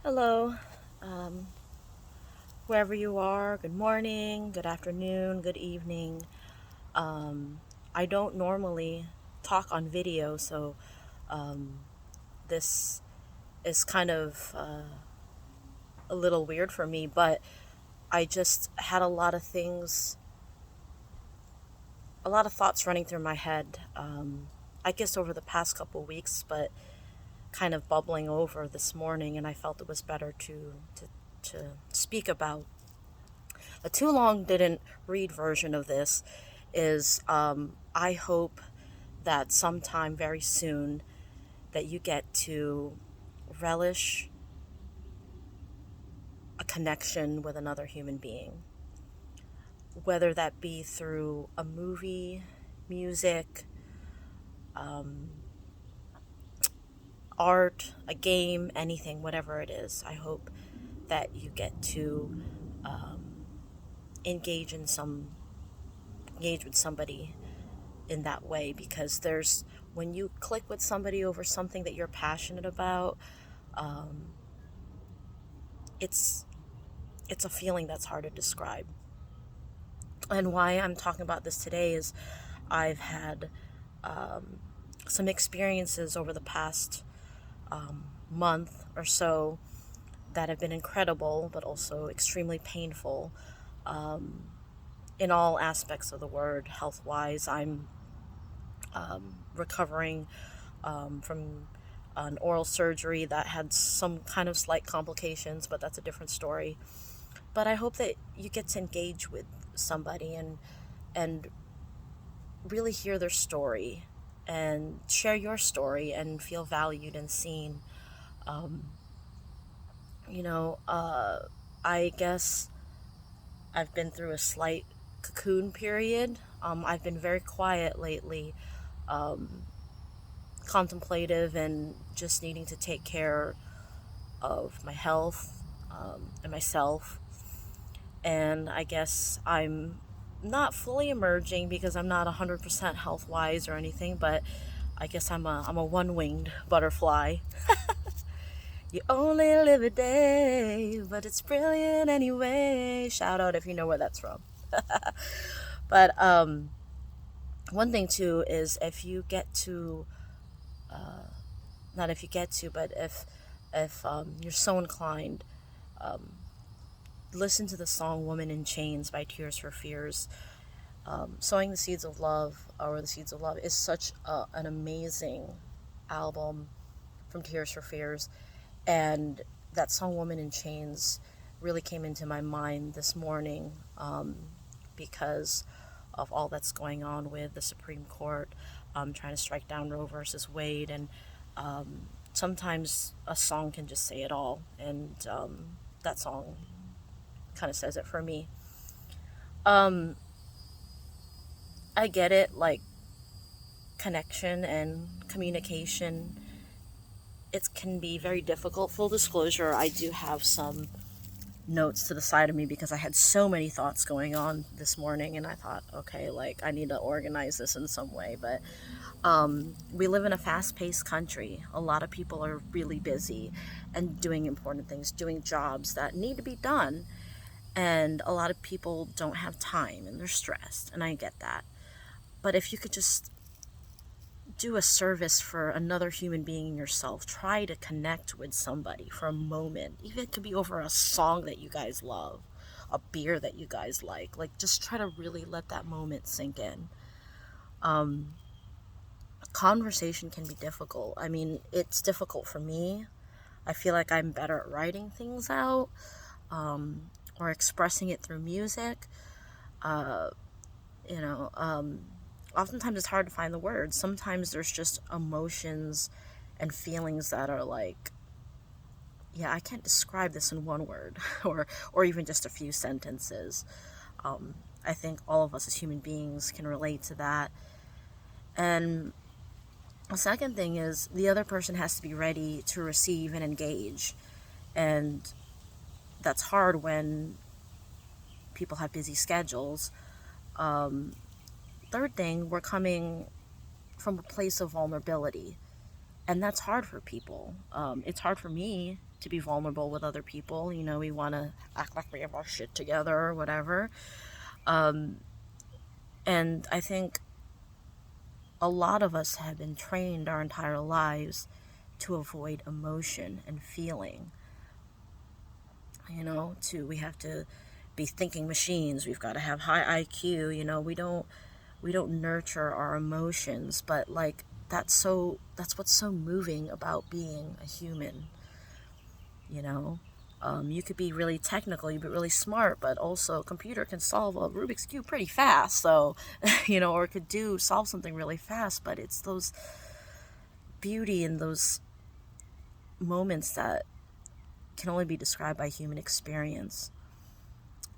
Hello, um, wherever you are, good morning, good afternoon, good evening. Um, I don't normally talk on video, so um, this is kind of a little weird for me, but I just had a lot of thoughts running through my head, I guess over the past couple weeks, but kind of bubbling over this morning, and I felt it was better to speak about. A too long didn't read version of this is I hope that sometime very soon that you get to relish a connection with another human being, whether that be through a movie, music, um, art, a game, anything, whatever it is. I hope that you get to um, engage in some engage with somebody in that way, because there's when you click with somebody over something that you're passionate about, um, it's it's a feeling that's hard to describe. And why I'm talking about this today is I've had um, some experiences over the past month or so that have been incredible, but also extremely painful, um, in all aspects of the word. Health wise, I'm recovering from an oral surgery that had some kind of slight complications, but that's a different story. But I hope that you get to engage with somebody and really hear their story and share your story and feel valued and seen. Um, you know, I guess I've been through a slight cocoon period. I've been very quiet lately, um, contemplative, and just needing to take care of my health and myself. And I guess I'm not fully emerging because I'm not 100% health wise or anything, but I guess I'm a one winged butterfly. You only live a day, but it's brilliant anyway. Shout out if you know where that's from. But one thing too is if you get to, not if you get to, but if you're so inclined, um, listen to the song "Woman in Chains" by Tears for Fears. Sowing the Seeds of Love, or The Seeds of Love, is such an amazing album from Tears for Fears. And that song "Woman in Chains" really came into my mind this morning, because of all that's going on with the Supreme Court, trying to strike down Roe versus Wade. And sometimes a song can just say it all. And that song kind of says it for me. Um, I get it, like connection and communication. It can be very difficult. Full disclosure, I do have some notes to the side of me because I had so many thoughts going on this morning, and I thought, okay, like I need to organize this in some way. But we live in a fast paced country. A lot of people are really busy and doing important things, doing jobs that need to be done. And a lot of people don't have time and they're stressed, and I get that. But if you could just do a service for another human being and yourself. Try to connect with somebody for a moment. Even it could be over a song that you guys love, a beer that you guys like. Like, just try to really let that moment sink in. Um, Conversation can be difficult. I mean, it's difficult for me. I feel like I'm better at writing things out, or expressing it through music. Uh, you know, oftentimes it's hard to find the words. Sometimes there's just emotions and feelings that are like, yeah, I can't describe this in one word or even just a few sentences. I think all of us as human beings can relate to that. And the second thing is the other person has to be ready to receive and engage. And that's hard when people have busy schedules. Third thing, we're coming from a place of vulnerability. And that's hard for people. It's hard for me to be vulnerable with other people. You know, we want to act like we have our shit together or whatever. Um, and I think a lot of us have been trained our entire lives to avoid emotion and feeling. You know, we have to be thinking machines. We've got to have high IQ. You know, we don't nurture our emotions, but like that's what's so moving about being a human. You know, you could be really technical, you could be really smart, but also a computer can solve a Rubik's cube pretty fast. So, you know, or it could do solve something really fast. But it's those beauty and those moments that can only be described by human experience.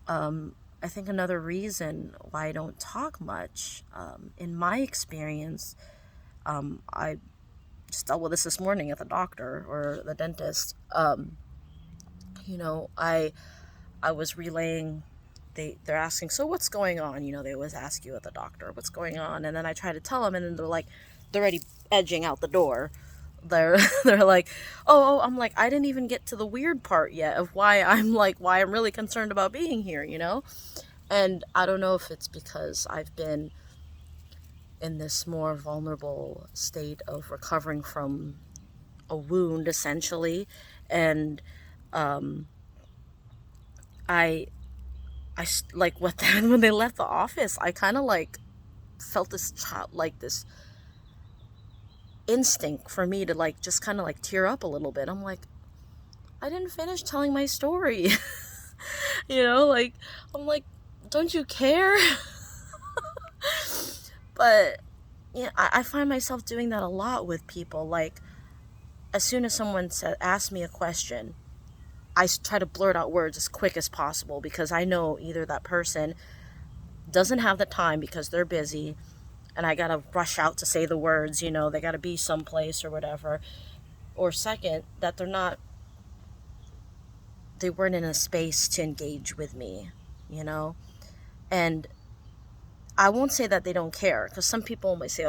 I think another reason why I don't talk much, in my experience, I just dealt with this morning at the doctor or the dentist. You know, I was relaying. They're asking, so what's going on? You know, they always ask you at the doctor, what's going on, and then I try to tell them, and then they're like, they're already edging out the door. They're they're like, oh, I'm like, I didn't even get to the weird part yet of why I'm really concerned about being here. You know, and I don't know if it's because I've been in this more vulnerable state of recovering from a wound, essentially, and um, I like what when they left the office, I kind of like felt this child, like this instinct for me to like just kind of like tear up a little bit. I'm like, I didn't finish telling my story. You know, like I'm like, don't you care? But yeah, I find myself doing that a lot with people. Like as soon as someone asks me a question, I try to blurt out words as quick as possible because I know either that person doesn't have the time because they're busy and I gotta rush out to say the words, you know, they gotta be someplace or whatever. Or second, that they weren't in a space to engage with me, you know? And I won't say that they don't care because some people might say,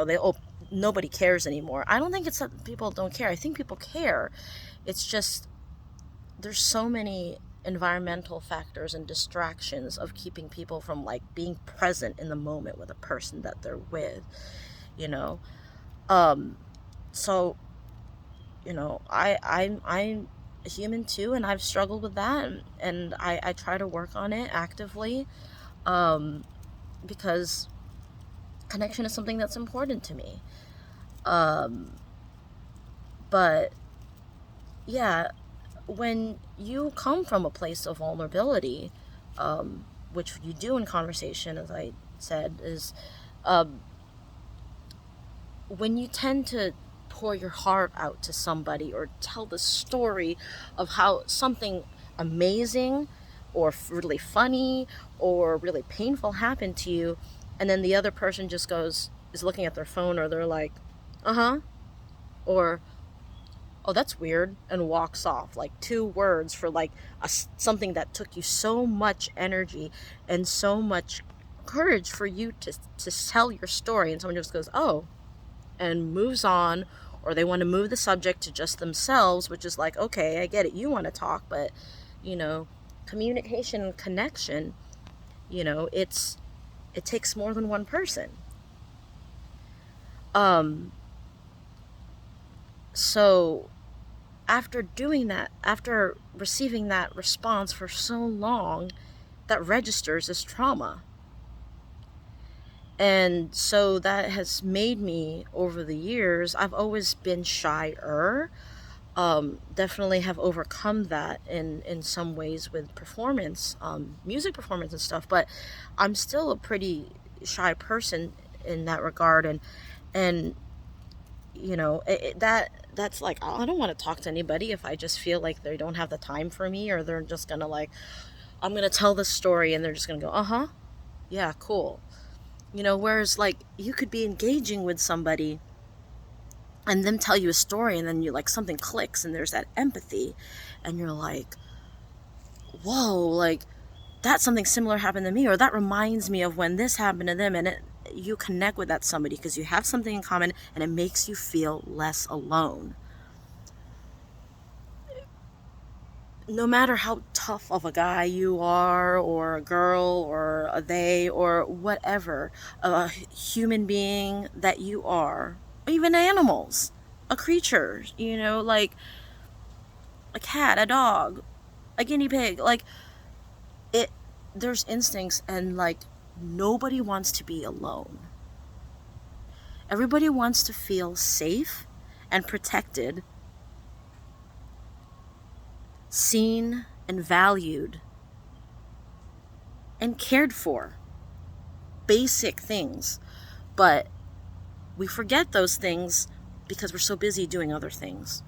nobody cares anymore. I don't think it's that people don't care. I think people care. It's just there's so many environmental factors and distractions of keeping people from like being present in the moment with a person that they're with, you know. um so you know, I'm a human too, and I've struggled with that, and I try to work on it actively, um because connection is something that's important to me. um but yeah, when you come from a place of vulnerability, which you do in conversation, as I said, is um, when you tend to pour your heart out to somebody or tell the story of how something amazing or really funny or really painful happened to you, and then the other person just is looking at their phone, or they're like, uh huh, or oh, that's weird, and walks off. Like two words for like something that took you so much energy and so much courage for you to tell your story, and someone just goes, oh, and moves on, or they want to move the subject to just themselves, which is like, okay, I get it, you want to talk, but you know, communication and connection, you know, it takes more than one person. Um, so after doing that, after receiving that response for so long, that registers as trauma. And so that has made me, over the years, I've always been shyer. Definitely have overcome that in some ways with performance, music performance and stuff, but I'm still a pretty shy person in that regard. And you know, that's like, I don't want to talk to anybody if I just feel like they don't have the time for me, or they're just gonna like, I'm gonna tell this story and they're just gonna go, uh-huh, yeah, cool. You know, whereas like you could be engaging with somebody and them tell you a story, and then you like something clicks and there's that empathy, and you're like, whoa, like that something similar happened to me, or that reminds me of when this happened to them, and you connect with that somebody because you have something in common, and it makes you feel less alone. No matter how tough of a guy you are, or a girl, or a they, or whatever, a human being that you are, even animals, a creature, like a cat, a dog, a guinea pig, like it, there's instincts, and like nobody wants to be alone. Everybody wants to feel safe and protected, seen and valued, and cared for. Basic things. But we forget those things because we're so busy doing other things.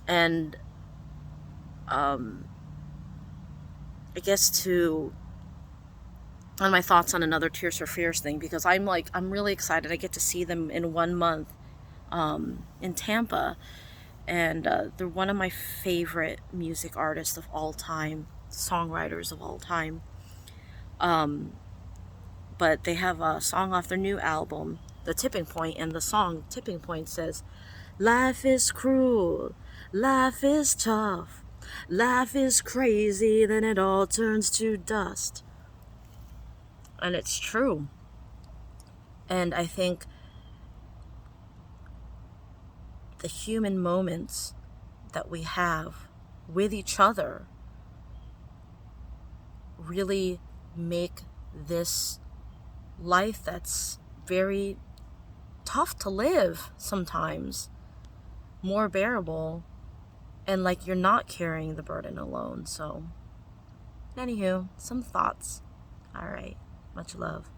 And I guess on my thoughts on another Tears for Fears thing, because I'm really excited. I get to see them in 1 month in Tampa, and they're one of my favorite music artists of all time, songwriters of all time. But they have a song off their new album, The Tipping Point, and the song Tipping Point says, "Life is cruel, life is tough, life is crazy, then it all turns to dust." And it's true. And I think the human moments that we have with each other really make this life that's very tough to live sometimes more bearable, and like you're not carrying the burden alone. So, anywho, some thoughts. All right, much love.